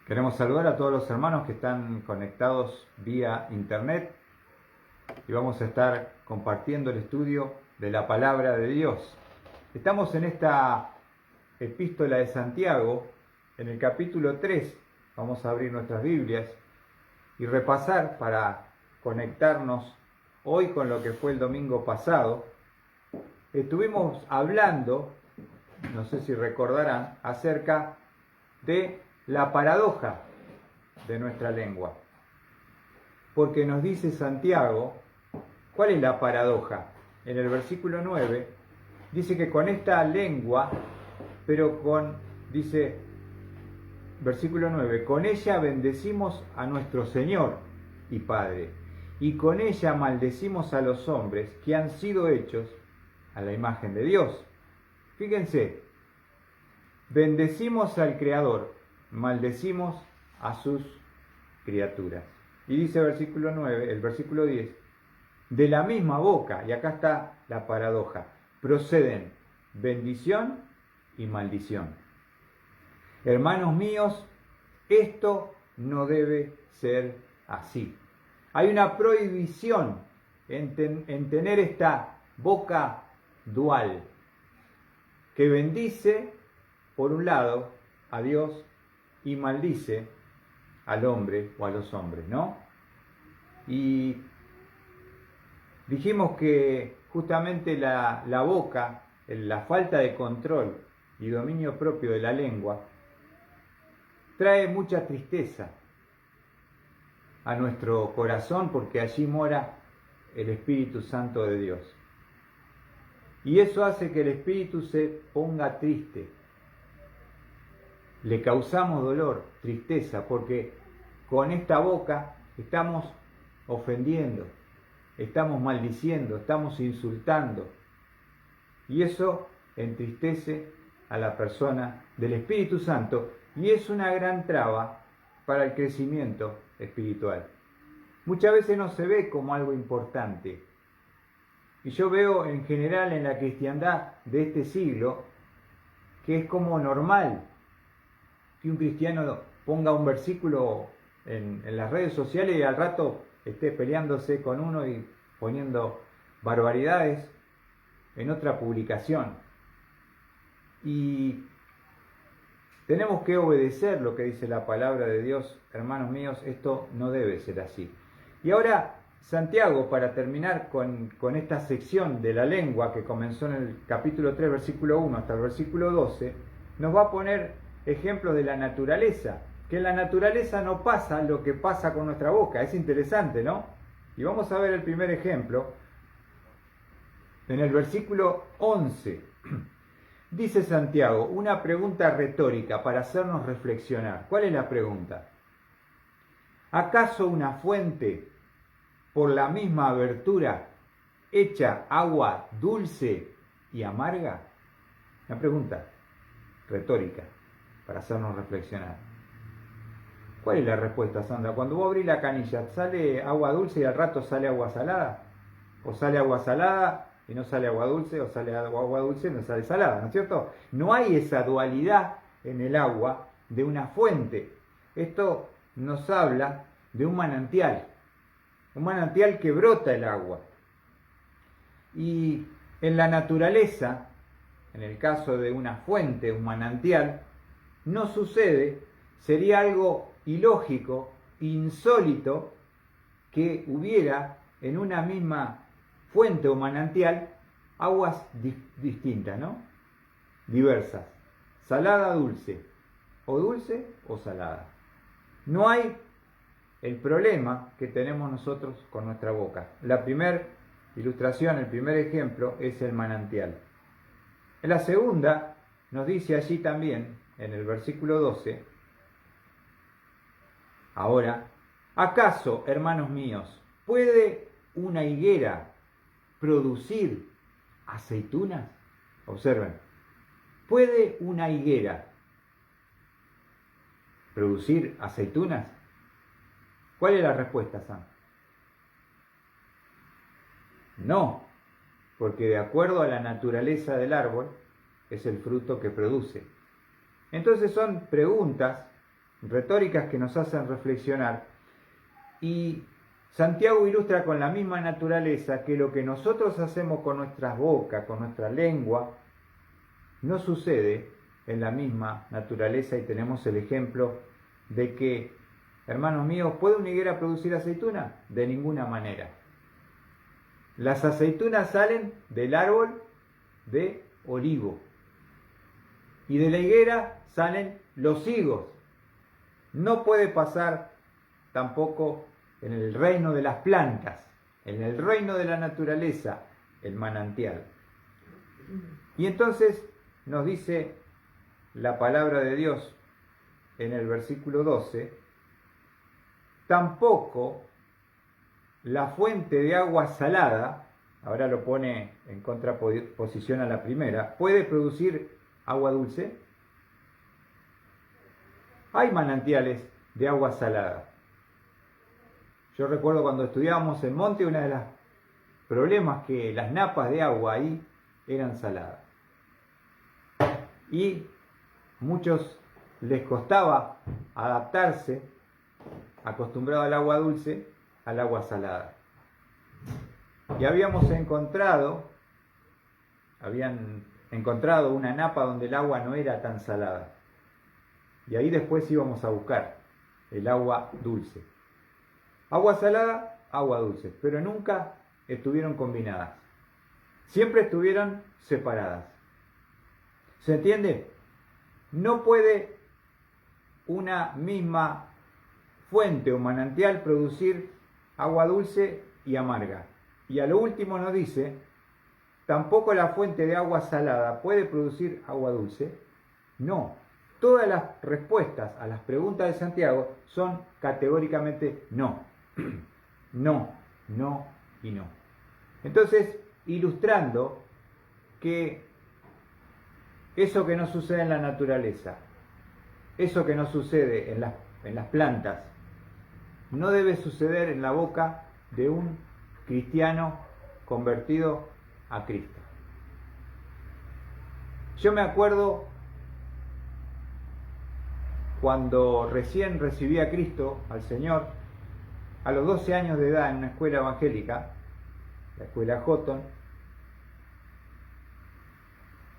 Queremos saludar a todos los hermanos que están conectados vía internet y vamos a estar compartiendo el estudio de la palabra de Dios. Estamos en esta epístola de Santiago, en el capítulo 3. Vamos a abrir nuestras Biblias y repasar para conectarnos hoy con lo que fue el domingo pasado. Estuvimos hablando, no sé si recordarán, acerca de la paradoja de nuestra lengua. Porque nos dice Santiago, ¿cuál es la paradoja? En el versículo 9, dice que con esta lengua, dice, versículo 9, con ella bendecimos a nuestro Señor y Padre, y con ella maldecimos a los hombres que han sido hechos a la imagen de Dios. Fíjense, bendecimos al Creador, maldecimos a sus criaturas. Y dice el versículo 10, de la misma boca, y acá está la paradoja, proceden bendición y maldición. Hermanos míos, esto no debe ser así. Hay una prohibición en tener esta boca dual, que bendice, por un lado, a Dios y maldice al hombre o a los hombres, ¿no? Y dijimos que justamente la boca, la falta de control y dominio propio de la lengua, trae mucha tristeza a nuestro corazón porque allí mora el Espíritu Santo de Dios. Y eso hace que el Espíritu se ponga triste. Le causamos dolor, tristeza, porque con esta boca estamos ofendiendo, estamos maldiciendo, estamos insultando. Y eso entristece a la persona del Espíritu Santo y es una gran traba para el crecimiento espiritual. Muchas veces no se ve como algo importante. Y yo veo en general en la cristiandad de este siglo que es como normal que un cristiano ponga un versículo en las redes sociales y al rato esté peleándose con uno y poniendo barbaridades en otra publicación. Y tenemos que obedecer lo que dice la palabra de Dios, hermanos míos, esto no debe ser así. Y ahora Santiago, para terminar con esta sección de la lengua que comenzó en el capítulo 3, versículo 1 hasta el versículo 12, nos va a poner ejemplos de la naturaleza, que en la naturaleza no pasa lo que pasa con nuestra boca. Es interesante, ¿no? Y vamos a ver el primer ejemplo en el versículo 11. Dice Santiago, una pregunta retórica para hacernos reflexionar. ¿Cuál es la pregunta? ¿Acaso una fuente, por la misma abertura, echa agua dulce y amarga? Una pregunta retórica para hacernos reflexionar. ¿Cuál es la respuesta, Sandra? Cuando vos abrís la canilla, ¿sale agua dulce y al rato sale agua salada? ¿O sale agua salada y no sale agua dulce? ¿O sale agua dulce y no sale salada? ¿No es cierto? No hay esa dualidad en el agua de una fuente. Esto nos habla de un manantial que brota el agua. Y en la naturaleza, en el caso de una fuente, un manantial, no sucede, sería algo ilógico, insólito, que hubiera en una misma fuente o manantial aguas distintas, ¿no? Diversas, salada, dulce o salada. No hay el problema que tenemos nosotros con nuestra boca. La primera ilustración, el primer ejemplo es el manantial. En la segunda nos dice allí también, en el versículo 12, ahora, ¿acaso, hermanos míos, puede una higuera producir aceitunas? Observen, ¿puede una higuera producir aceitunas? ¿Cuál es la respuesta, Sam? No, porque de acuerdo a la naturaleza del árbol, es el fruto que produce. Entonces son preguntas retóricas que nos hacen reflexionar. Y Santiago ilustra con la misma naturaleza que lo que nosotros hacemos con nuestras bocas, con nuestra lengua, no sucede en la misma naturaleza, y tenemos el ejemplo de que, hermanos míos, ¿puede una higuera producir aceituna? De ninguna manera. Las aceitunas salen del árbol de olivo, y de la higuera salen los higos. No puede pasar tampoco en el reino de las plantas, en el reino de la naturaleza, el manantial. Y entonces nos dice la palabra de Dios en el versículo 12, tampoco la fuente de agua salada, ahora lo pone en contraposición a la primera, puede producir agua dulce. Hay manantiales de agua salada. Yo recuerdo cuando estudiábamos en Monte, uno de los problemas que las napas de agua ahí eran saladas. Y muchos les costaba adaptarse, acostumbrado al agua dulce, al agua salada. Y habían encontrado una napa donde el agua no era tan salada. Y ahí después íbamos a buscar el agua dulce. Agua salada, agua dulce, pero nunca estuvieron combinadas. Siempre estuvieron separadas. ¿Se entiende? No puede una misma fuente o manantial producir agua dulce y amarga. Y a lo último nos dice, tampoco la fuente de agua salada puede producir agua dulce. No. Todas las respuestas a las preguntas de Santiago son categóricamente no. No, no y no. Entonces, ilustrando que eso que no sucede en la naturaleza, eso que no sucede en las plantas, no debe suceder en la boca de un cristiano convertido a Cristo. Yo me acuerdo cuando recién recibí a Cristo, al Señor, a los 12 años de edad en una escuela evangélica, la escuela Houghton,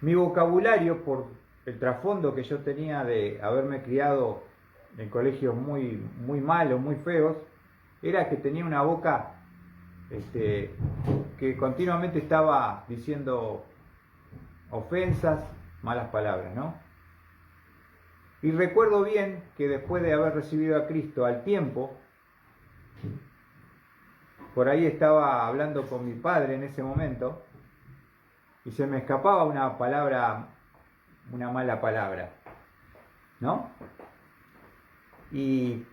mi vocabulario, por el trasfondo que yo tenía de haberme criado en colegios muy, muy malos, muy feos, era que tenía una boca que continuamente estaba diciendo ofensas, malas palabras, ¿no? Y recuerdo bien que después de haber recibido a Cristo, al tiempo, por ahí estaba hablando con mi padre en ese momento, y se me escapaba una palabra, una mala palabra, ¿no? Y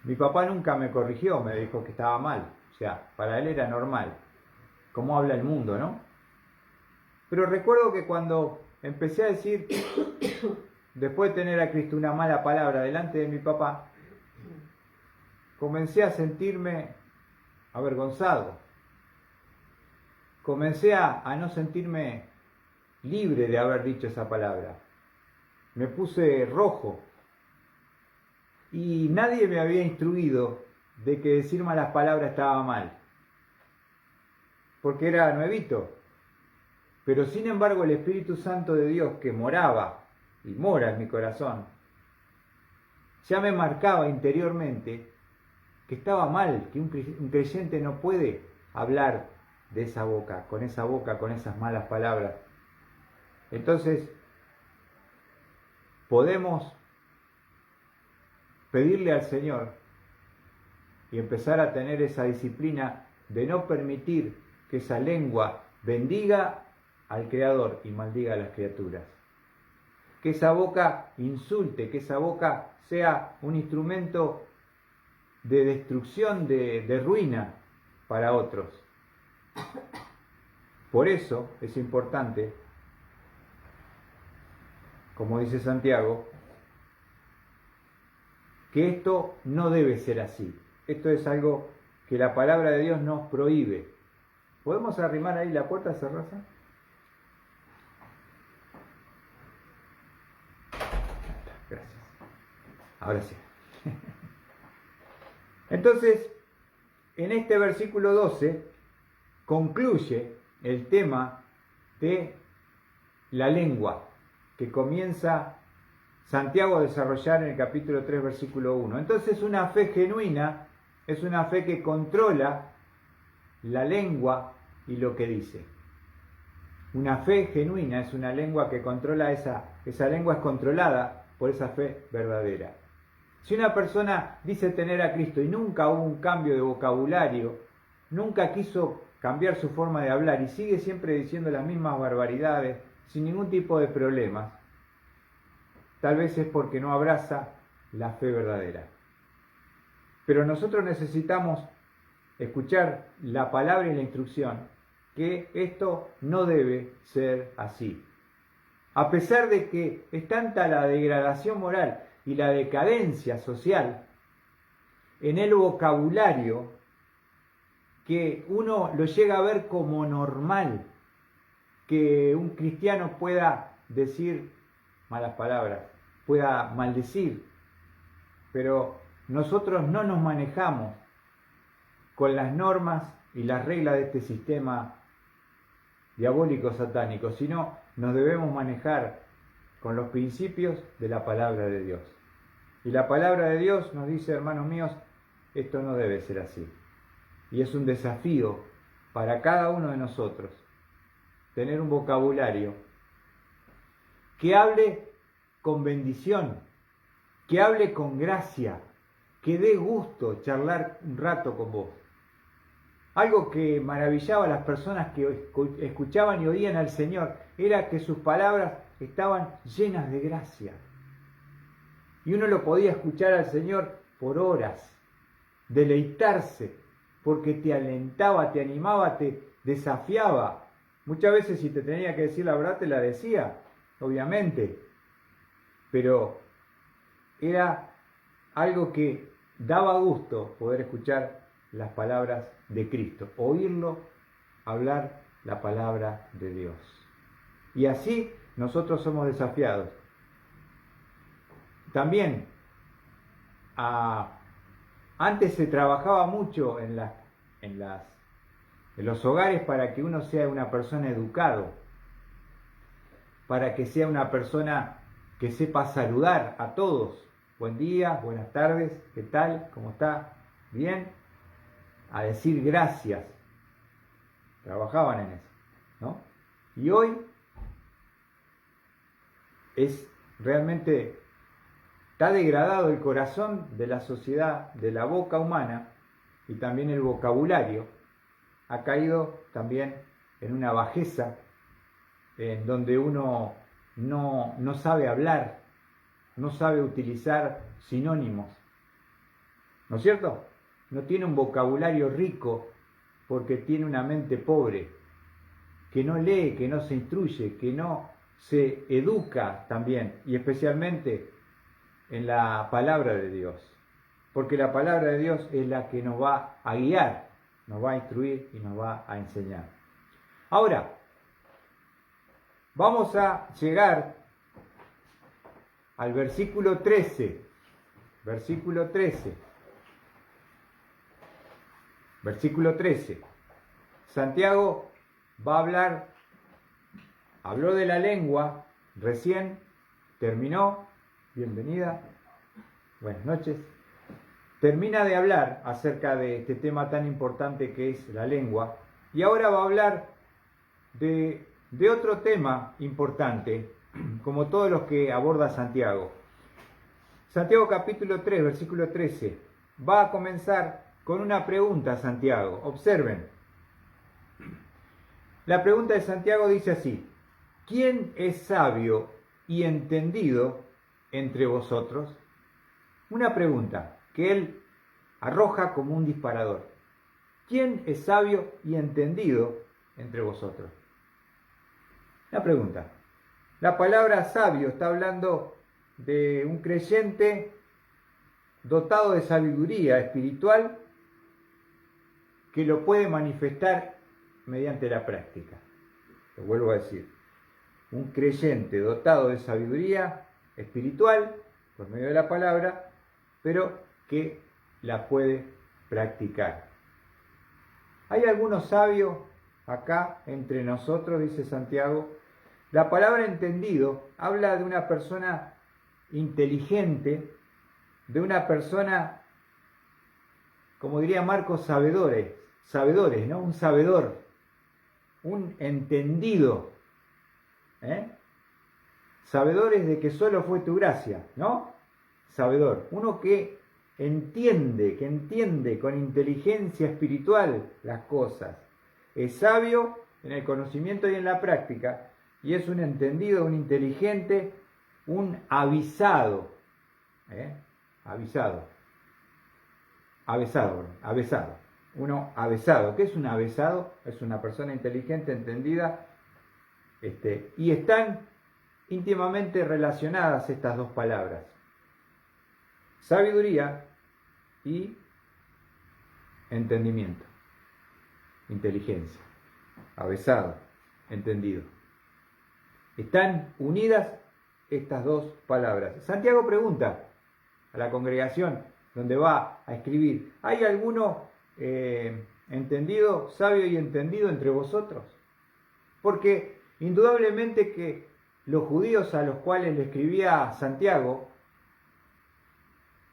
mi papá nunca me corrigió, me dijo que estaba mal. O sea, para él era normal, como habla el mundo, ¿no? Pero recuerdo que cuando empecé a decir, después de tener a Cristo, una mala palabra delante de mi papá, comencé a sentirme avergonzado. Comencé a no sentirme libre de haber dicho esa palabra. Me puse rojo. Y nadie me había instruido de que decir malas palabras estaba mal, porque era nuevito. Pero sin embargo el Espíritu Santo de Dios, que moraba y mora en mi corazón, ya me marcaba interiormente que estaba mal, que un creyente no puede hablar de esa boca, con esas malas palabras. Entonces, podemos pedirle al Señor y empezar a tener esa disciplina de no permitir que esa lengua bendiga al Creador y maldiga a las criaturas. Que esa boca insulte, que esa boca sea un instrumento de destrucción, de ruina para otros. Por eso es importante, como dice Santiago, que esto no debe ser así. Esto es algo que la palabra de Dios nos prohíbe. ¿Podemos arrimar ahí la puerta, cerrarse? Gracias. Ahora sí. Entonces, en este versículo 12 concluye el tema de la lengua que comienza Santiago a desarrollar en el capítulo 3, versículo 1. Entonces, una fe genuina es una fe que controla la lengua y lo que dice. Una fe genuina es una lengua que controla esa lengua es controlada por esa fe verdadera. Si una persona dice tener a Cristo y nunca hubo un cambio de vocabulario, nunca quiso cambiar su forma de hablar y sigue siempre diciendo las mismas barbaridades sin ningún tipo de problemas, tal vez es porque no abraza la fe verdadera. Pero nosotros necesitamos escuchar la palabra y la instrucción que esto no debe ser así. A pesar de que es tanta la degradación moral y la decadencia social en el vocabulario que uno lo llega a ver como normal, que un cristiano pueda decir malas palabras, pueda maldecir, pero nosotros no nos manejamos con las normas y las reglas de este sistema diabólico satánico, sino nos debemos manejar con los principios de la palabra de Dios. Y la palabra de Dios nos dice, hermanos míos, esto no debe ser así. Y es un desafío para cada uno de nosotros tener un vocabulario que hable con bendición, que hable con gracia, que dé gusto charlar un rato con vos. Algo que maravillaba a las personas que escuchaban y oían al Señor era que sus palabras estaban llenas de gracia. Y uno lo podía escuchar al Señor por horas, deleitarse, porque te alentaba, te animaba, te desafiaba. Muchas veces si te tenía que decir la verdad te la decía, obviamente, pero era algo que daba gusto poder escuchar las palabras de Cristo, oírlo hablar la palabra de Dios. Y así nosotros somos desafiados. También, antes se trabajaba mucho en los hogares para que uno sea una persona educado, para que sea una persona que sepa saludar a todos. Buen día, buenas tardes, ¿qué tal? ¿Cómo está? ¿Bien? A decir gracias. Trabajaban en eso, ¿no? Y hoy realmente está degradado el corazón de la sociedad, de la boca humana, y también el vocabulario ha caído también en una bajeza en donde uno no sabe hablar, no sabe utilizar sinónimos, ¿no es cierto? No tiene un vocabulario rico porque tiene una mente pobre, que no lee, que no se instruye, que no se educa también, y especialmente en la palabra de Dios, porque la palabra de Dios es la que nos va a guiar, nos va a instruir y nos va a enseñar. Ahora, vamos a llegar al versículo 13. Versículo 13. Versículo 13. Santiago va a habló de la lengua, recién terminó, bienvenida, buenas noches. Termina de hablar acerca de este tema tan importante que es la lengua, y ahora va a hablar de otro tema importante, como todos los que aborda Santiago. Santiago capítulo 3, versículo 13, va a comenzar con una pregunta, Santiago. Observen. La pregunta de Santiago dice así: ¿quién es sabio y entendido entre vosotros? Una pregunta que él arroja como un disparador. ¿Quién es sabio y entendido entre vosotros? La pregunta. La palabra sabio está hablando de un creyente dotado de sabiduría espiritual que lo puede manifestar mediante la práctica. Lo vuelvo a decir. Un creyente dotado de sabiduría espiritual por medio de la palabra pero que la puede practicar. ¿Hay algunos sabios acá entre nosotros?, dice Santiago. La palabra entendido habla de una persona inteligente, de una persona, como diría Marcos, sabedores, ¿no? Un sabedor, un entendido, sabedores de que solo fue tu gracia, ¿no? Sabedor, uno que entiende con inteligencia espiritual las cosas. Es sabio en el conocimiento y en la práctica, y es un entendido, un inteligente, un avisado. Avesado. Uno avesado. ¿Qué es un avesado? Es una persona inteligente, entendida, y están íntimamente relacionadas estas dos palabras. Sabiduría y entendimiento. Inteligencia. Avesado. Entendido. Están unidas estas dos palabras. Santiago pregunta a la congregación donde va a escribir: ¿hay alguno entendido, sabio y entendido entre vosotros? Porque indudablemente que los judíos a los cuales le escribía Santiago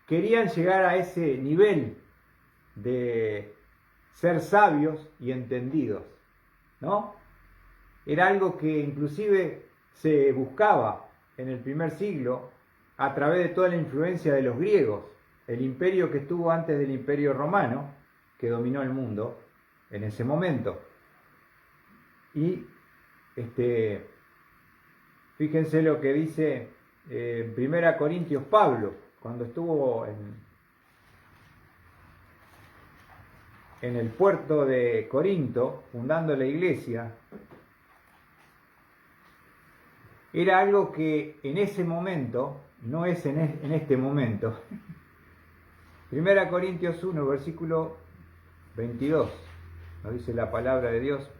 querían llegar a ese nivel de ser sabios y entendidos, ¿no? Era algo que inclusive se buscaba en el primer siglo a través de toda la influencia de los griegos, el imperio que estuvo antes del imperio romano, que dominó el mundo en ese momento. Y fíjense lo que dice en 1 Corintios Pablo, cuando estuvo en el puerto de Corinto, fundando la iglesia. Era algo que en ese momento, no es en este momento. 1 Corintios 1, versículo 22, nos dice la palabra de Dios,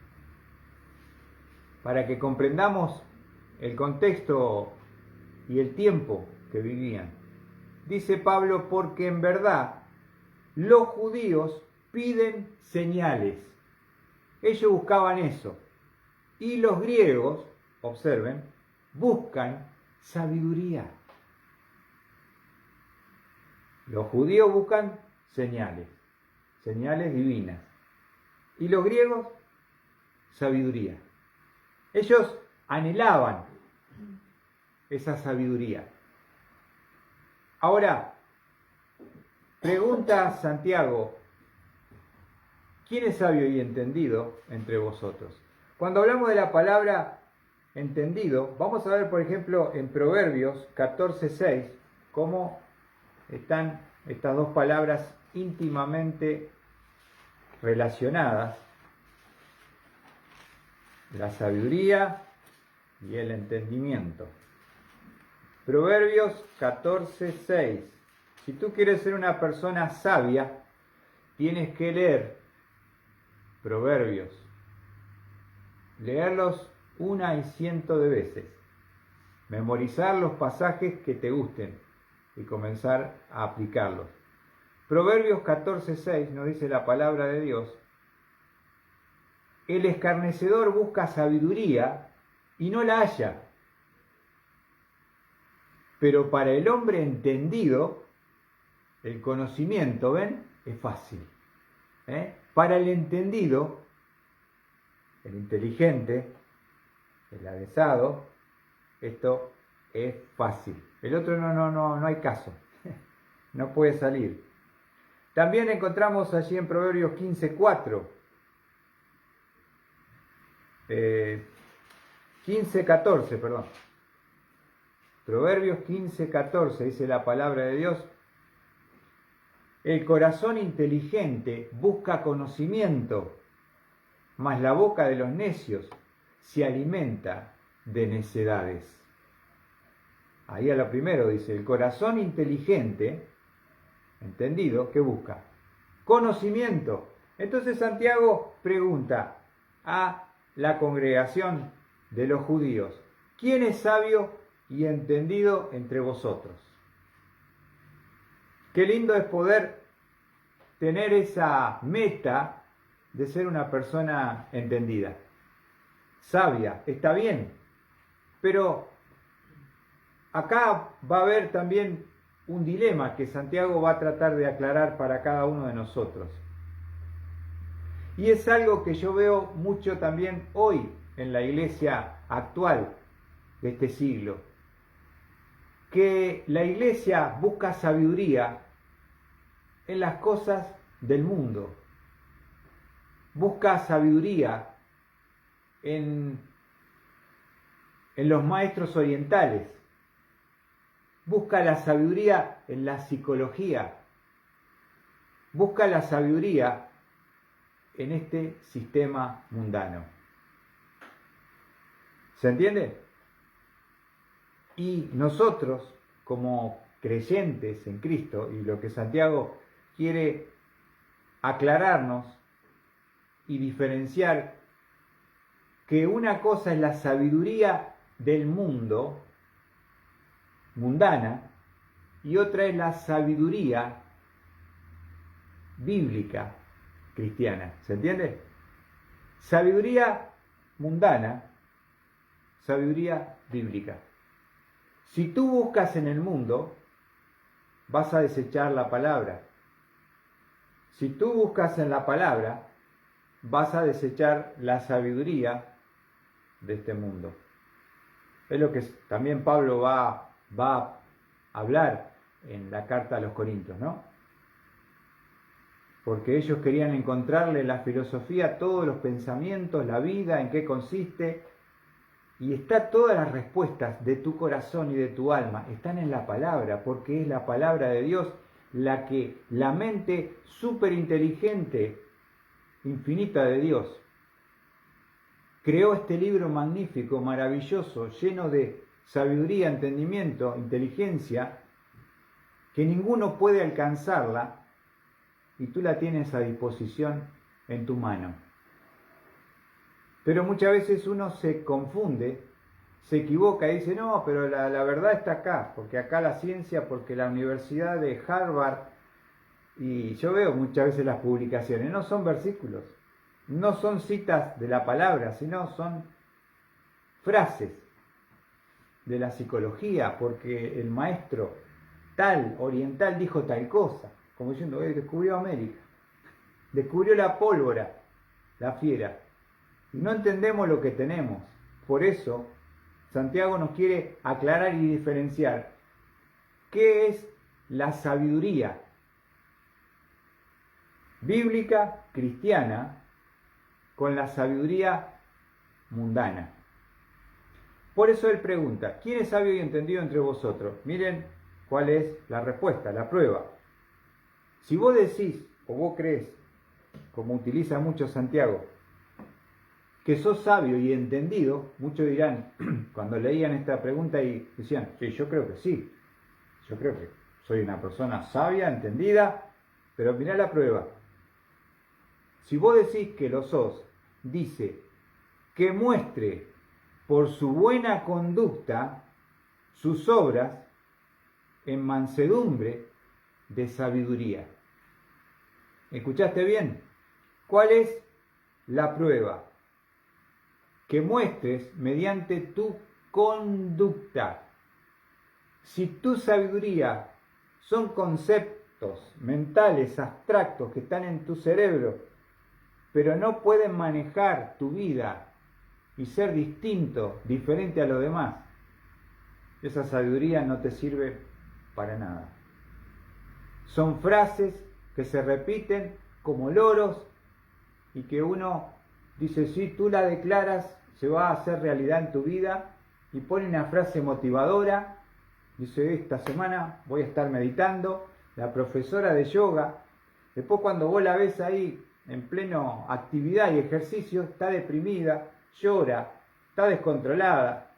para que comprendamos el contexto y el tiempo que vivían. Dice Pablo: porque en verdad los judíos piden señales. Ellos buscaban eso. Y los griegos, observen, buscan sabiduría. Los judíos buscan señales divinas. Y los griegos, sabiduría. Ellos anhelaban esa sabiduría. Ahora, pregunta Santiago: ¿quién es sabio y entendido entre vosotros? Cuando hablamos de la palabra entendido, vamos a ver, por ejemplo, en Proverbios 14:6, cómo están estas dos palabras íntimamente relacionadas: la sabiduría y el entendimiento. Proverbios 14:6. Si tú quieres ser una persona sabia, tienes que leer Proverbios. Leerlos 100 y 100 de veces. Memorizar los pasajes que te gusten y comenzar a aplicarlos. Proverbios 14:6 nos dice la palabra de Dios: el escarnecedor busca sabiduría y no la halla, pero para el hombre entendido, el conocimiento, ¿ven?, es fácil. Para el entendido, el inteligente, el avesado, esto es fácil. El otro no hay caso, no puede salir. También encontramos allí en Proverbios 15:4, 15:14, perdón. Proverbios 15:14 dice la palabra de Dios: el corazón inteligente busca conocimiento, mas la boca de los necios se alimenta de necedades. Ahí a lo primero dice: el corazón inteligente, entendido, ¿qué busca? Conocimiento. Entonces Santiago pregunta a la congregación de los judíos: ¿quién es sabio y entendido entre vosotros? Qué lindo es poder tener esa meta de ser una persona entendida, sabia, está bien, pero acá va a haber también un dilema que Santiago va a tratar de aclarar para cada uno de nosotros. Y es algo que yo veo mucho también hoy en la iglesia actual de este siglo, que la iglesia busca sabiduría en las cosas del mundo, busca sabiduría en los maestros orientales, busca la sabiduría en la psicología, busca la sabiduría en este sistema mundano. ¿Se entiende? Y nosotros, como creyentes en Cristo, y lo que Santiago quiere aclararnos y diferenciar, que una cosa es la sabiduría del mundo, mundana, y otra es la sabiduría bíblica cristiana. ¿Se entiende? Sabiduría mundana, sabiduría bíblica. Si tú buscas en el mundo, vas a desechar la palabra. Si tú buscas en la palabra, vas a desechar la sabiduría de este mundo. Es lo que también Pablo va a hablar en la carta a los Corintios, ¿no? Porque ellos querían encontrarle en la filosofía todos los pensamientos, la vida, en qué consiste, y está todas las respuestas de tu corazón y de tu alma, están en la palabra, porque es la palabra de Dios la que la mente superinteligente, infinita de Dios, creó este libro magnífico, maravilloso, lleno de sabiduría, entendimiento, inteligencia, que ninguno puede alcanzarla, y tú la tienes a disposición en tu mano. Pero muchas veces uno se confunde, se equivoca y dice, no, pero la verdad está acá, porque acá la ciencia, porque la Universidad de Harvard, y yo veo muchas veces las publicaciones, no son versículos, no son citas de la palabra, sino son frases de la psicología, porque el maestro tal, oriental, dijo tal cosa, como diciendo, descubrió América, descubrió la pólvora, la fiera. Y no entendemos lo que tenemos. Por eso, Santiago nos quiere aclarar y diferenciar qué es la sabiduría bíblica, cristiana, con la sabiduría mundana. Por eso él pregunta, ¿quién es sabio y entendido entre vosotros? Miren cuál es la respuesta, la prueba. Si vos decís, o vos crees, como utiliza mucho Santiago, que sos sabio y entendido, muchos dirán, cuando leían esta pregunta y decían, sí, yo creo que sí, yo creo que soy una persona sabia, entendida, pero mirá la prueba. Si vos decís que lo sos, dice, que muestre por su buena conducta sus obras en mansedumbre de sabiduría. ¿Escuchaste bien? ¿Cuál es la prueba? Que muestres mediante tu conducta. Si tu sabiduría son conceptos mentales, abstractos que están en tu cerebro, pero no pueden manejar tu vida y ser distinto, diferente a los demás, esa sabiduría no te sirve para nada. Son frases que se repiten como loros y que uno dice, si tú la declaras, se va a hacer realidad en tu vida, y pone una frase motivadora, dice, esta semana voy a estar meditando, la profesora de yoga, después cuando vos la ves ahí en pleno actividad y ejercicio, está deprimida, llora, está descontrolada,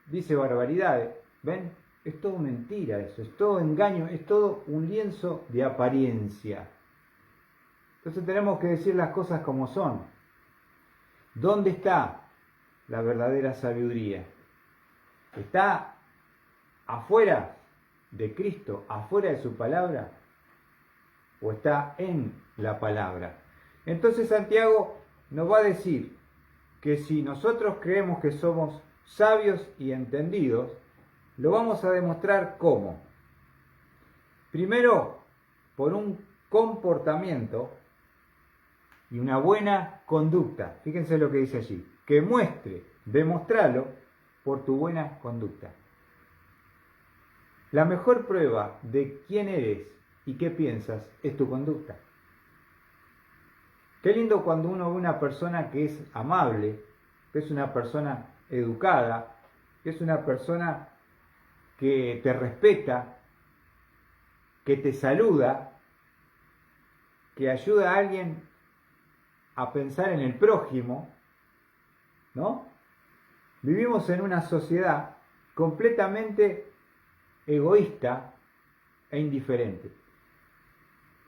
dice barbaridades. ¿Ven? Es todo mentira eso, es todo engaño, es todo un lienzo de apariencia. Entonces tenemos que decir las cosas como son. ¿Dónde está la verdadera sabiduría? ¿Está afuera de Cristo, afuera de su palabra? o está en la palabra. Entonces Santiago nos va a decir que si nosotros creemos que somos sabios y entendidos, lo vamos a demostrar ¿cómo? Primero, por un comportamiento y una buena conducta. Fíjense lo que dice allí. Que muestre, demostralo por tu buena conducta. La mejor prueba de quién eres y qué piensas es tu conducta. Qué lindo cuando uno ve una persona que es amable, que es una persona educada, que es una persona que te respeta, que te saluda, que ayuda a alguien a pensar en el prójimo, ¿no? Vivimos en una sociedad completamente egoísta e indiferente,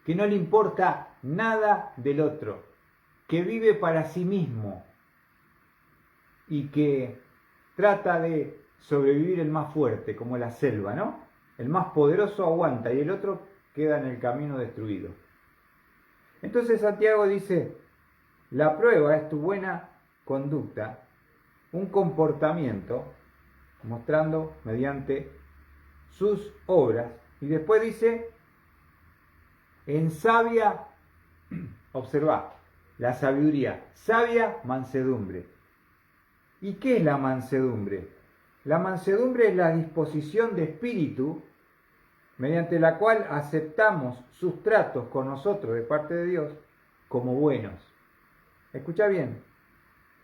que no le importa nada del otro, que vive para sí mismo y que trata de sobrevivir el más fuerte, como la selva, ¿no? El más poderoso aguanta y el otro queda en el camino destruido. Entonces Santiago dice, la prueba es tu buena conducta, un comportamiento mostrando mediante sus obras. Y después dice, en sabia, observa, la sabiduría, sabia mansedumbre. ¿Y qué es la mansedumbre? La mansedumbre es la disposición de espíritu mediante la cual aceptamos sus tratos con nosotros de parte de Dios como buenos. Escucha bien.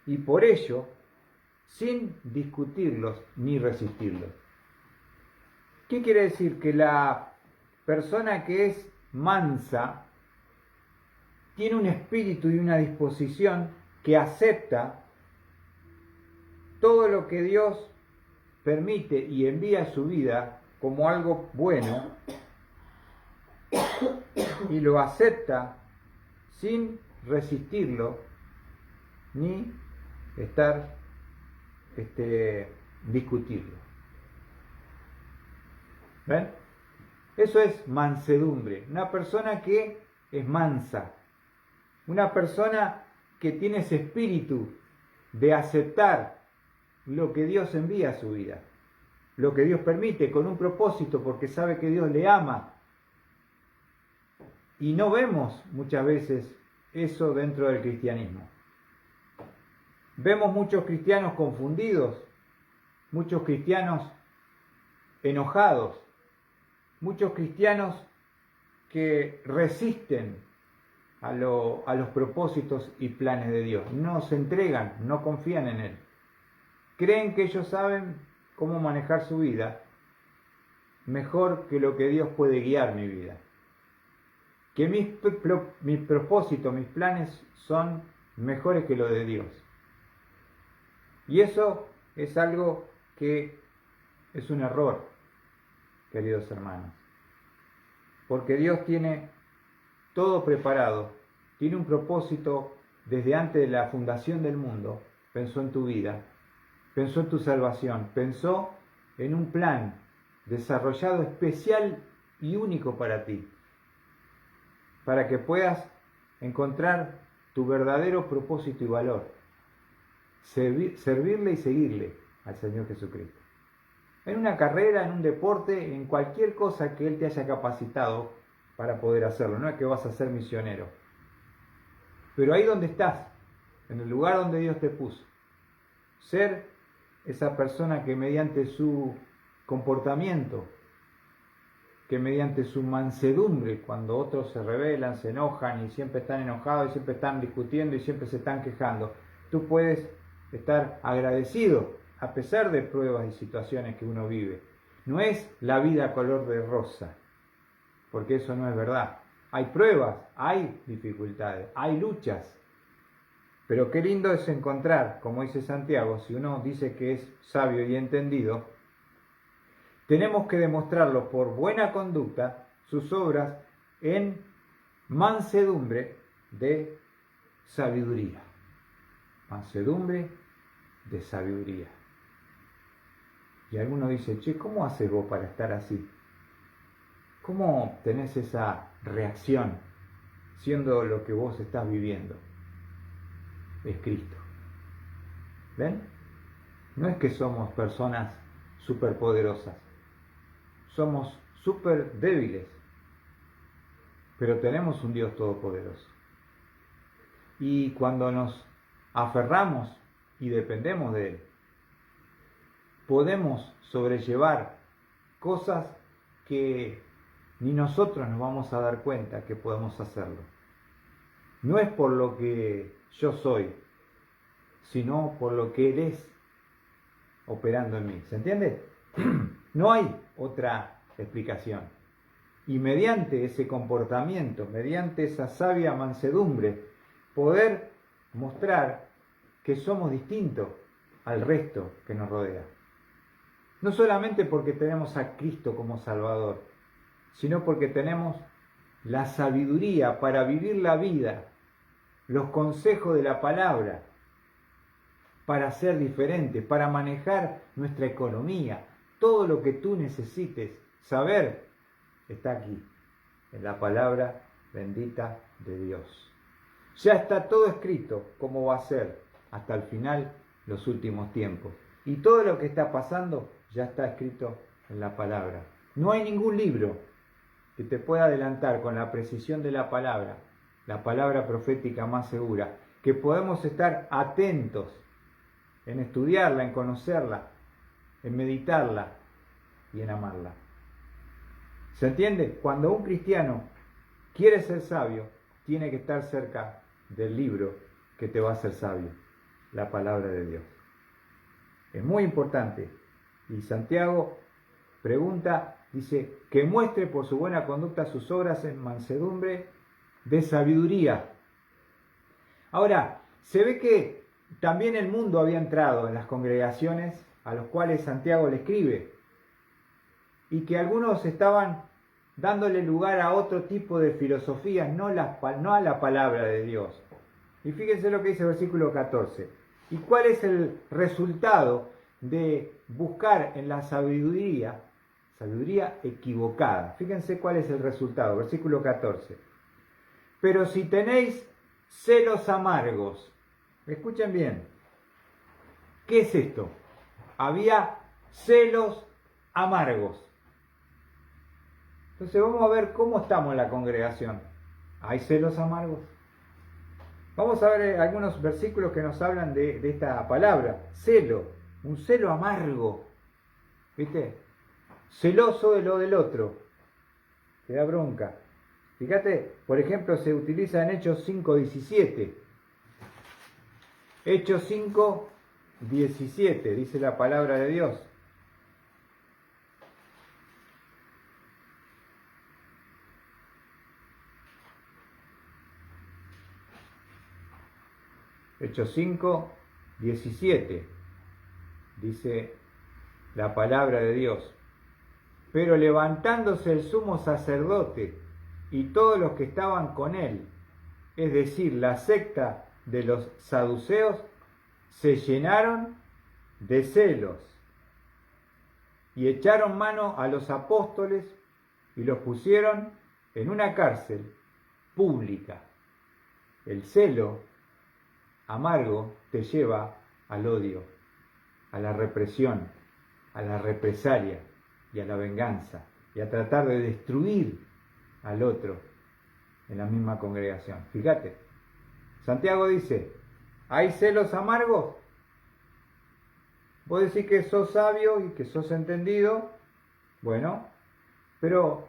Y por ello, sin discutirlos ni resistirlos. ¿Qué quiere decir? Que la persona que es mansa tiene un espíritu y una disposición que acepta todo lo que Dios permite y envía a su vida como algo bueno y lo acepta sin resistirlo ni estar discutirlo. ¿Ven? Eso es mansedumbre. Una persona que es mansa. Una persona que tiene ese espíritu de aceptar lo que Dios envía a su vida. Lo que Dios permite con un propósito porque sabe que Dios le ama. Y no vemos muchas veces eso dentro del cristianismo. Vemos muchos cristianos confundidos, muchos cristianos enojados, muchos cristianos que resisten a los propósitos y planes de Dios. No se entregan, no confían en Él. Creen que ellos saben cómo manejar su vida mejor que lo que Dios puede guiar mi vida. Que mis propósitos, mis planes son mejores que los de Dios. Y eso es algo que es un error, queridos hermanos. Porque Dios tiene todo preparado, tiene un propósito desde antes de la fundación del mundo. Pensó en tu vida, pensó en tu salvación, pensó en un plan desarrollado especial y único para ti, para que puedas encontrar tu verdadero propósito y valor, servirle y seguirle al Señor Jesucristo. En una carrera, en un deporte, en cualquier cosa que Él te haya capacitado para poder hacerlo. No es que vas a ser misionero. Pero ahí donde estás, en el lugar donde Dios te puso, ser esa persona que mediante su comportamiento, que mediante su mansedumbre, cuando otros se rebelan, se enojan y siempre están enojados y siempre están discutiendo y siempre se están quejando, tú puedes estar agradecido a pesar de pruebas y situaciones que uno vive. No es la vida color de rosa, porque eso no es verdad. Hay pruebas, hay dificultades, hay luchas. Pero qué lindo es encontrar, como dice Santiago, si uno dice que es sabio y entendido, tenemos que demostrarlo por buena conducta, sus obras, en mansedumbre de sabiduría. Mansedumbre de sabiduría. Y alguno dice, che, ¿cómo haces vos para estar así? ¿Cómo tenés esa reacción siendo lo que vos estás viviendo? Es Cristo. ¿Ven? No es que somos personas superpoderosas, somos súper débiles, pero tenemos un Dios todopoderoso. Y cuando nos aferramos y dependemos de Él, podemos sobrellevar cosas que ni nosotros nos vamos a dar cuenta que podemos hacerlo. No es por lo que yo soy, sino por lo que Él es operando en mí. ¿Se entiende? No hay otra explicación. Y mediante ese comportamiento, mediante esa sabia mansedumbre, poder mostrar que somos distintos al resto que nos rodea. No solamente porque tenemos a Cristo como Salvador, sino porque tenemos la sabiduría para vivir la vida, los consejos de la palabra, para ser diferentes, para manejar nuestra economía. Todo lo que tú necesites saber está aquí, en la palabra bendita de Dios. Ya está todo escrito cómo va a ser hasta el final, los últimos tiempos. Y todo lo que está pasando ya está escrito en la palabra. No hay ningún libro que te pueda adelantar con la precisión de la palabra profética más segura, que podemos estar atentos en estudiarla, en conocerla, en meditarla y en amarla. ¿Se entiende? Cuando un cristiano quiere ser sabio, tiene que estar cerca del libro que te va a hacer sabio, la palabra de Dios. Es muy importante. Y Santiago pregunta, dice, que muestre por su buena conducta sus obras en mansedumbre de sabiduría. Ahora, se ve que también el mundo había entrado en las congregaciones a los cuales Santiago le escribe, y que algunos estaban dándole lugar a otro tipo de filosofías, no a la palabra de Dios. Y fíjense lo que dice el versículo 14. ¿Y cuál es el resultado de buscar en la sabiduría equivocada? Fíjense cuál es el resultado, versículo 14. Pero si tenéis celos amargos, escuchen bien, ¿qué es esto? Había celos amargos. Entonces vamos a ver cómo estamos en la congregación. ¿Hay celos amargos? Vamos a ver algunos versículos que nos hablan de esta palabra, celo, un celo amargo, ¿viste? Celoso de lo del otro, te da bronca. Fíjate, por ejemplo, se utiliza en Hechos 5:17. Hechos 5:17, dice la palabra de Dios. Hechos 5:17, dice la palabra de Dios. Pero levantándose el sumo sacerdote y todos los que estaban con él, es decir, la secta de los saduceos, se llenaron de celos y echaron mano a los apóstoles y los pusieron en una cárcel pública. El celo amargo te lleva al odio, a la represión, a la represalia y a la venganza, y a tratar de destruir al otro en la misma congregación. Fíjate, Santiago dice, ¿hay celos amargos? Vos decís que sos sabio y que sos entendido, bueno, pero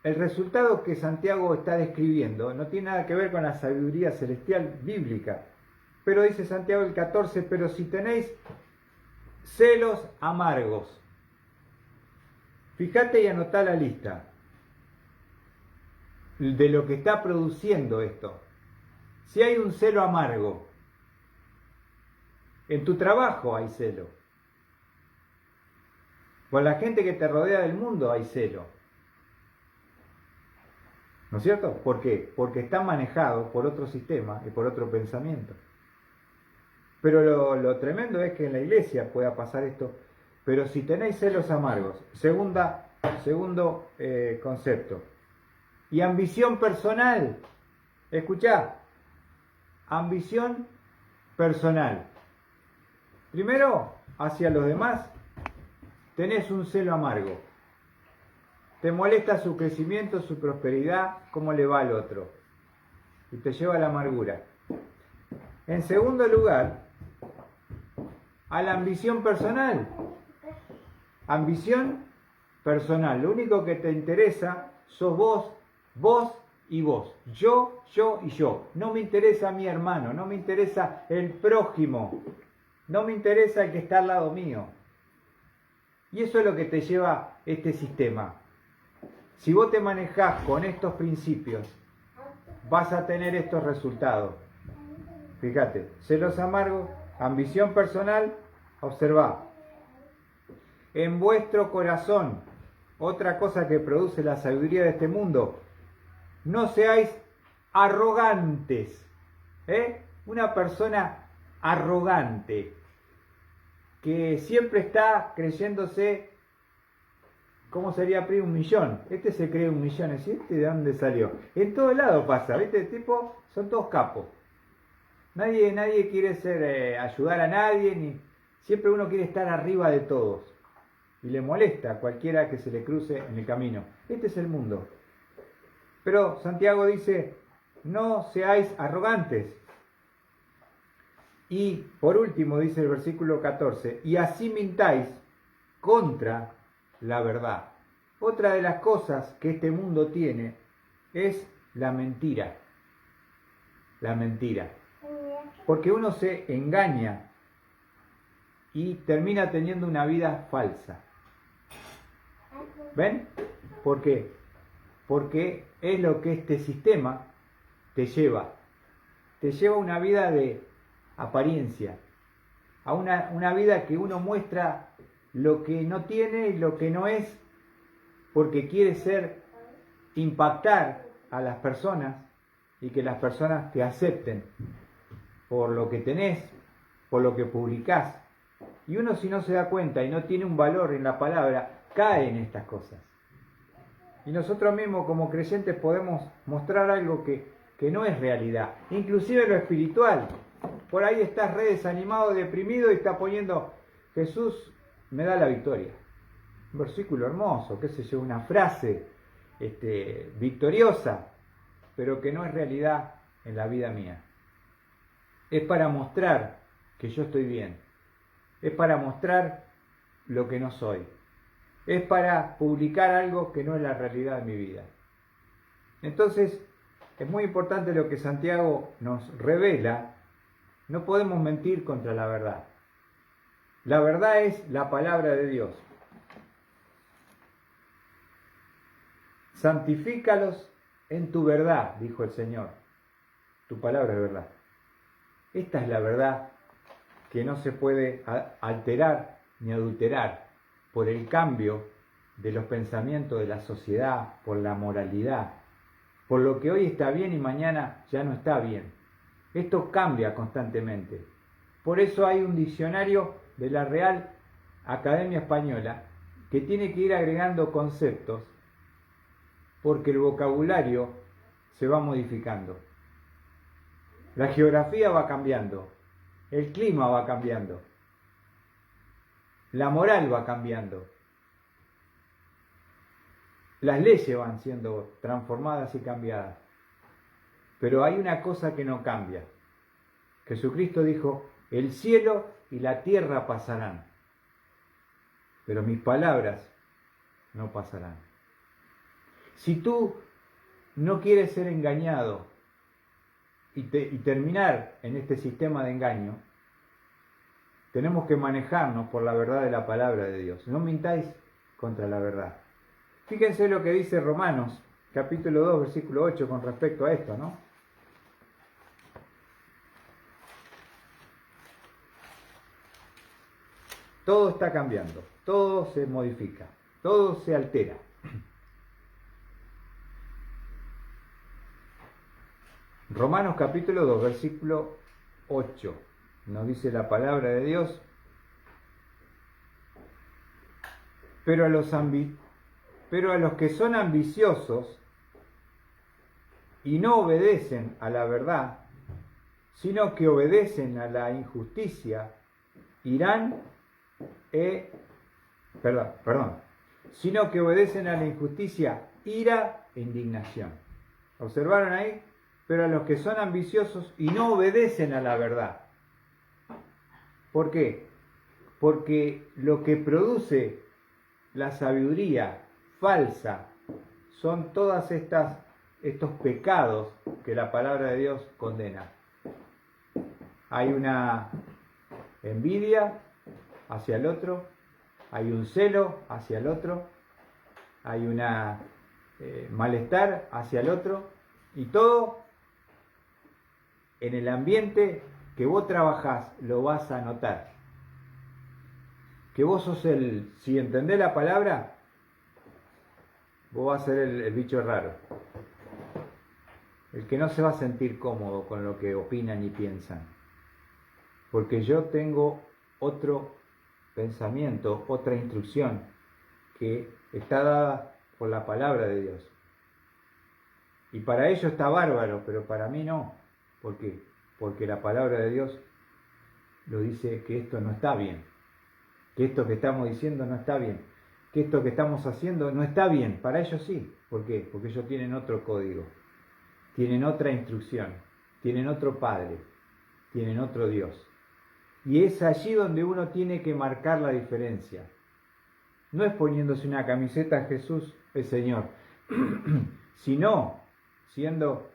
el resultado que Santiago está describiendo no tiene nada que ver con la sabiduría celestial bíblica. Pero dice Santiago el 14, pero si tenéis celos amargos, fíjate y anotá la lista de lo que está produciendo esto. Si hay un celo amargo, en tu trabajo hay celo, con la gente que te rodea del mundo hay celo, ¿no es cierto? ¿Por qué? Porque está manejado por otro sistema y por otro pensamiento. Pero lo tremendo es que en la iglesia pueda pasar esto. Pero si tenéis celos amargos, segunda Segundo concepto. Y ambición personal. Escuchá, ambición personal. Primero, hacia los demás, tenés un celo amargo. Te molesta su crecimiento, su prosperidad, cómo le va al otro. Y te lleva a la amargura. En segundo lugar, a la ambición personal. Ambición personal. Lo único que te interesa sos vos, vos y vos. Yo y yo. No me interesa mi hermano, no me interesa el prójimo, no me interesa el que está al lado mío. Y eso es lo que te lleva este sistema. Si vos te manejás con estos principios, vas a tener estos resultados. Fíjate, celos amargos, ambición personal, observá. En vuestro corazón, otra cosa que produce la sabiduría de este mundo, no seáis arrogantes. Una persona arrogante, que siempre está creyéndose, ¿cómo sería PRI? 1.000.000. Este se cree 1.000.000. ¿Y este de dónde salió? En todo lado pasa, ¿viste? Tipo, son todos capos. Nadie quiere ayudar a nadie, ni siempre uno quiere estar arriba de todos. Y le molesta a cualquiera que se le cruce en el camino. Este es el mundo. Pero Santiago dice, no seáis arrogantes. Y por último dice el versículo 14, y así mintáis contra la verdad. Otra de las cosas que este mundo tiene es la mentira. La mentira. Porque uno se engaña y termina teniendo una vida falsa. ¿Ven? ¿Por qué? Porque es lo que este sistema te lleva. Te lleva a una vida de apariencia, a una vida que uno muestra lo que no tiene y lo que no es, porque quiere impactar a las personas y que las personas te acepten por lo que tenés, por lo que publicás. Y uno, si no se da cuenta y no tiene un valor en la palabra, cae en estas cosas. Y nosotros mismos como creyentes podemos mostrar algo que no es realidad, inclusive lo espiritual. Por ahí estás re desanimado, deprimido y está poniendo, Jesús me da la victoria. Un versículo hermoso, qué sé yo, una frase victoriosa, pero que no es realidad en la vida mía. Es para mostrar que yo estoy bien. Es para mostrar lo que no soy. Es para publicar algo que no es la realidad de mi vida. Entonces, es muy importante lo que Santiago nos revela. No podemos mentir contra la verdad. La verdad es la palabra de Dios. Santifícalos en tu verdad, dijo el Señor. Tu palabra es verdad. Esta es la verdad que no se puede alterar ni adulterar por el cambio de los pensamientos de la sociedad, por la moralidad, por lo que hoy está bien y mañana ya no está bien. Esto cambia constantemente. Por eso hay un diccionario de la Real Academia Española que tiene que ir agregando conceptos porque el vocabulario se va modificando. La geografía va cambiando, el clima va cambiando, la moral va cambiando, las leyes van siendo transformadas y cambiadas. Pero hay una cosa que no cambia. Jesucristo dijo, el cielo y la tierra pasarán, pero mis palabras no pasarán. Si tú no quieres ser engañado y terminar en este sistema de engaño, tenemos que manejarnos por la verdad de la palabra de Dios. No mintáis contra la verdad. Fíjense lo que dice Romanos, capítulo 2, versículo 8, con respecto a esto, ¿no? Todo está cambiando, todo se modifica, todo se altera. Romanos capítulo 2, versículo 8, nos dice la palabra de Dios, pero a los Pero a los que son ambiciosos y no obedecen a la verdad, sino que obedecen a la injusticia, sino que obedecen a la injusticia, ira e indignación. ¿Observaron ahí? Pero a los que son ambiciosos y no obedecen a la verdad. ¿Por qué? Porque lo que produce la sabiduría falsa son todas estos pecados que la palabra de Dios condena. Hay una envidia hacia el otro, hay un celo hacia el otro, hay una malestar hacia el otro, y todo en el ambiente que vos trabajás lo vas a notar. Que vos sos si entendés la palabra, vos vas a ser el bicho raro. El que no se va a sentir cómodo con lo que opinan y piensan. Porque yo tengo otro pensamiento, otra instrucción que está dada por la palabra de Dios. Y para ellos está bárbaro, pero para mí no. ¿Por qué? Porque la palabra de Dios lo dice que esto no está bien. Que esto que estamos diciendo no está bien. Que esto que estamos haciendo no está bien. Para ellos sí. ¿Por qué? Porque ellos tienen otro código. Tienen otra instrucción. Tienen otro Padre. Tienen otro Dios. Y es allí donde uno tiene que marcar la diferencia. No es poniéndose una camiseta Jesús el Señor, sino siendo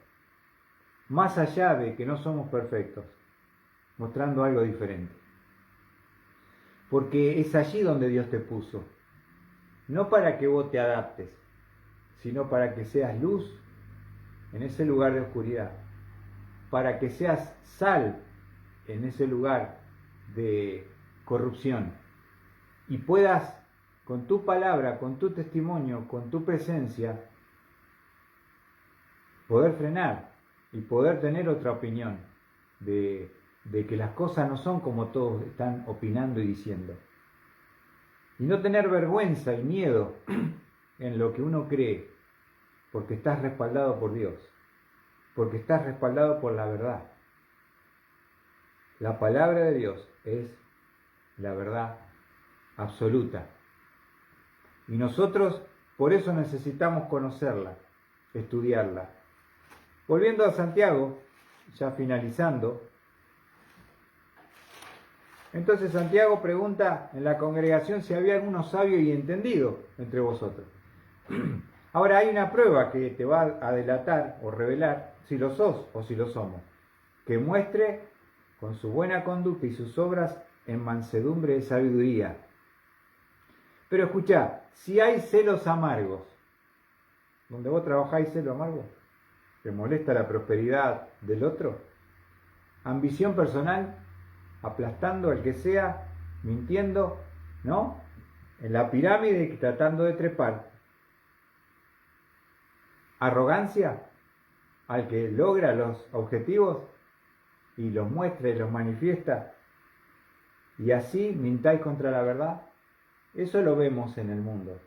más allá de que no somos perfectos, mostrando algo diferente. Porque es allí donde Dios te puso. No para que vos te adaptes, sino para que seas luz en ese lugar de oscuridad. Para que seas sal en ese lugar de corrupción. Y puedas, con tu palabra, con tu testimonio, con tu presencia, poder frenar y poder tener otra opinión de que las cosas no son como todos están opinando y diciendo. Y no tener vergüenza y miedo en lo que uno cree, porque estás respaldado por Dios, porque estás respaldado por la verdad. La palabra de Dios es la verdad absoluta. Y nosotros por eso necesitamos conocerla, estudiarla. Volviendo a Santiago, ya finalizando, entonces Santiago pregunta en la congregación si había alguno sabio y entendido entre vosotros. Ahora hay una prueba que te va a delatar o revelar si lo sos o si lo somos, que muestre con su buena conducta y sus obras en mansedumbre de sabiduría. Pero escuchá, si hay celos amargos, donde vos trabajáis celo amargo, ¿te molesta la prosperidad del otro? Ambición personal, aplastando al que sea, mintiendo, ¿no? En la pirámide tratando de trepar. Arrogancia al que logra los objetivos y los muestra y los manifiesta, y así mintáis contra la verdad. Eso lo vemos en el mundo.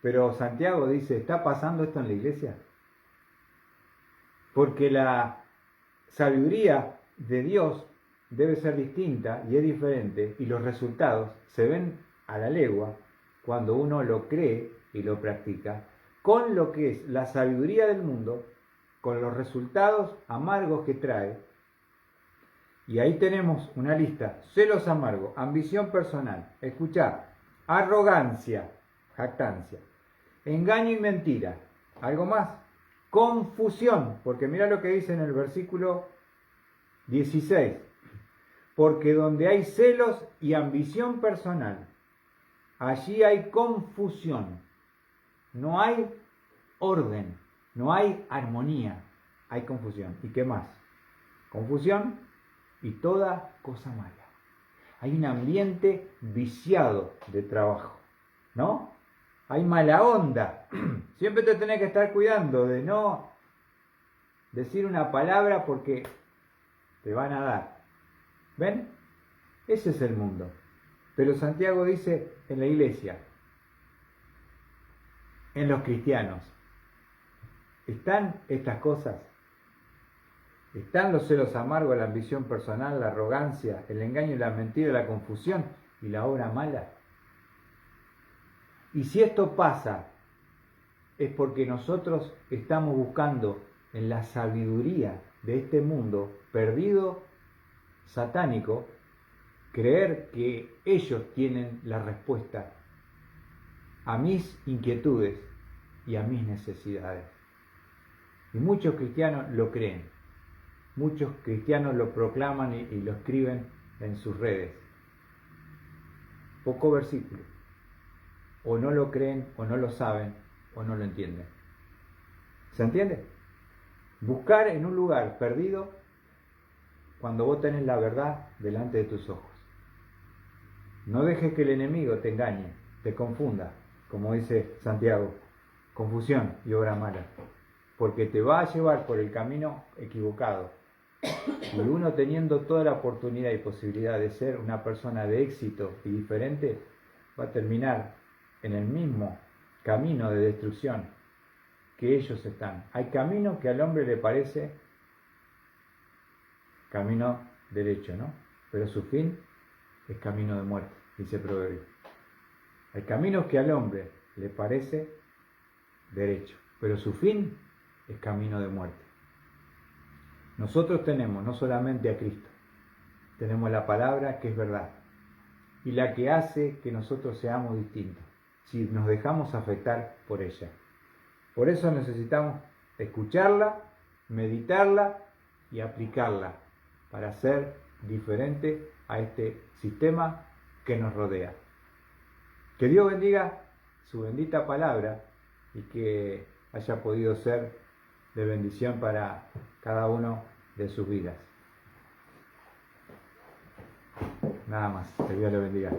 Pero Santiago dice, ¿está pasando esto en la iglesia? Porque la sabiduría de Dios debe ser distinta y es diferente, y los resultados se ven a la legua cuando uno lo cree y lo practica, con lo que es la sabiduría del mundo, con los resultados amargos que trae. Y ahí tenemos una lista: celos amargos, ambición personal, escuchar, arrogancia, jactancia, engaño y mentira. ¿Algo más? Confusión, porque mira lo que dice en el versículo 16. Porque donde hay celos y ambición personal, allí hay confusión. No hay orden, no hay armonía, hay confusión. ¿Y qué más? Confusión y toda cosa mala. Hay un ambiente viciado de trabajo, ¿no? Hay mala onda. Siempre te tenés que estar cuidando de no decir una palabra porque te van a dar. ¿Ven? Ese es el mundo. Pero Santiago dice en la iglesia, en los cristianos. ¿Están estas cosas? ¿Están los celos amargos, la ambición personal, la arrogancia, el engaño y la mentira, la confusión y la obra mala? Y si esto pasa, es porque nosotros estamos buscando en la sabiduría de este mundo perdido, satánico, creer que ellos tienen la respuesta a mis inquietudes y a mis necesidades. Y muchos cristianos lo creen, muchos cristianos lo proclaman y lo escriben en sus redes. Poco versículo. O no lo creen, o no lo saben, o no lo entienden. ¿Se entiende? Buscar en un lugar perdido cuando vos tenés la verdad delante de tus ojos. No dejes que el enemigo te engañe, te confunda, como dice Santiago, confusión y obra mala, porque te va a llevar por el camino equivocado. Y uno teniendo toda la oportunidad y posibilidad de ser una persona de éxito y diferente, va a terminar en el mismo camino de destrucción que ellos están. Hay camino que al hombre le parece camino derecho, ¿no? Pero su fin es camino de muerte, dice Proverbio. Hay caminos que al hombre le parece derecho, pero su fin es camino de muerte. Nosotros tenemos no solamente a Cristo, tenemos la palabra que es verdad y la que hace que nosotros seamos distintos, si nos dejamos afectar por ella. Por eso necesitamos escucharla, meditarla y aplicarla para ser diferente a este sistema que nos rodea. Que Dios bendiga su bendita palabra y que haya podido ser de bendición para cada uno de sus vidas. Nada más, que Dios le bendiga.